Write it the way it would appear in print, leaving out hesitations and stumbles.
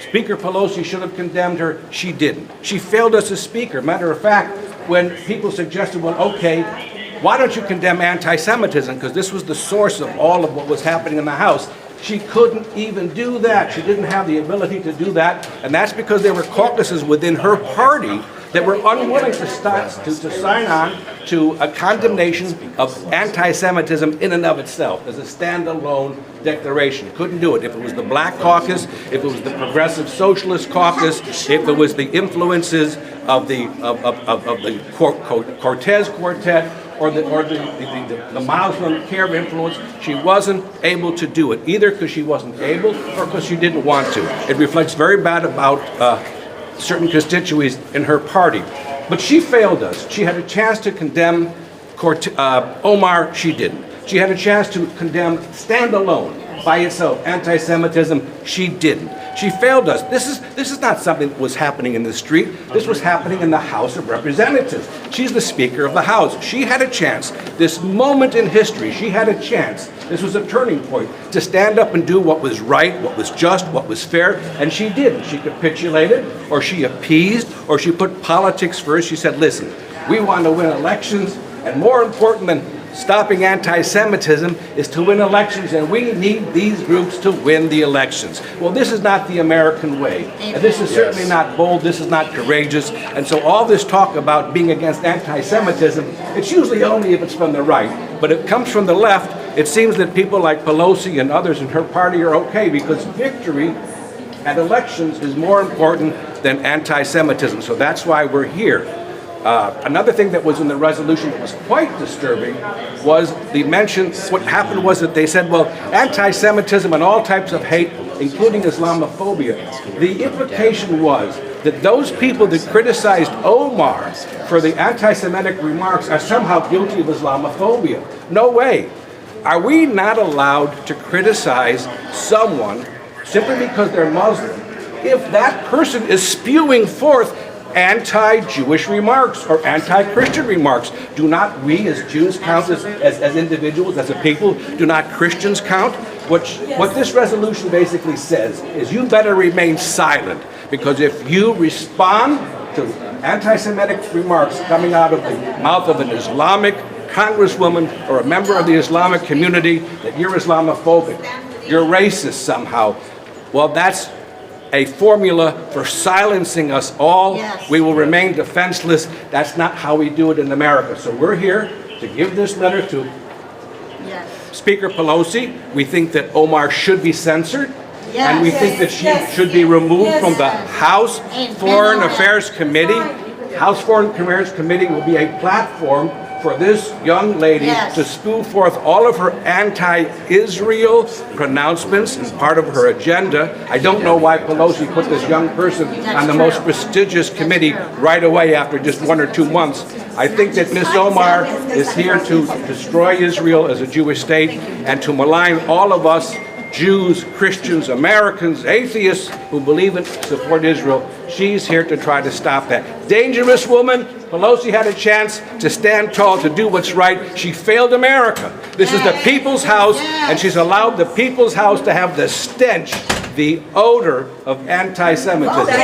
Speaker Pelosi should have condemned her. She didn't. She failed as a speaker. Matter of fact, when people suggested, well, okay, why don't you condemn anti-Semitism? Because this was the source of all of what was happening in the House. She couldn't even do that. She didn't have the ability to do that. And that's because there were caucuses within her party that were unwilling to sign on to a condemnation of anti-Semitism in and of itself as a standalone declaration. Couldn't do it. If it was the Black Caucus, if it was the Progressive Socialist Caucus, if it was the influences of the Cortez Quartet, or the Muslim care influence, she wasn't able to do it, either because she wasn't able or because she didn't want to. It reflects very bad about certain constituencies in her party. But she failed us. She had a chance to condemn Omar, she didn't. She had a chance to condemn standalone by itself anti-Semitism, she didn't. She failed us. This is not something that was happening in the street. This was happening in the House of Representatives. She's the Speaker of the House. She had a chance. This moment in history, she had a chance. This was a turning point to stand up and do what was right, what was just, what was fair, and she didn't. She capitulated, or she appeased, or she put politics first. She said, listen, we want to win elections, and more important than stopping anti-Semitism is to win elections, and we need these groups to win the elections. Well, this is not the American way, and this is certainly not bold, this is not courageous, and so all this talk about being against anti-Semitism, it's usually only if it's from the right, but if it comes from the left, it seems that people like Pelosi and others in her party are okay, because victory at elections is more important than anti-Semitism, so that's why we're here. Another thing that was in the resolution that was quite disturbing was the mention. What happened was that they said, well, anti-Semitism and all types of hate, including Islamophobia. The implication was that those people that criticized Omar for the anti-Semitic remarks are somehow guilty of Islamophobia. No way. Are we not allowed to criticize someone simply because they're Muslim if that person is spewing forth anti-Jewish remarks or anti-Christian remarks? Do not we as Jews count as individuals, as a people? Do not Christians count? What this resolution basically says is you better remain silent, because if you respond to anti-Semitic remarks coming out of the mouth of an Islamic congresswoman or a member of the Islamic community that you're Islamophobic, you're racist somehow, well, that's a formula for silencing us all. Yes. We will remain defenseless. That's not how we do it in America. So we're here to give this letter to Speaker Pelosi. We think that Omar should be censored. And we think that she should be removed from the House Foreign Affairs Committee. House Foreign Affairs Committee will be a platform for this young lady to spew forth all of her anti-Israel pronouncements and part of her agenda. I don't know why Pelosi put this young person on the most prestigious committee right away after just 1 or 2 months. I think that Ms. Omar is here to destroy Israel as a Jewish state and to malign all of us Jews, Christians, Americans, atheists who believe and support Israel. She's here to try to stop that. Dangerous woman. Pelosi had a chance to stand tall, to do what's right. She failed America. This is the people's house, and she's allowed the people's house to have the stench, the odor of anti-Semitism.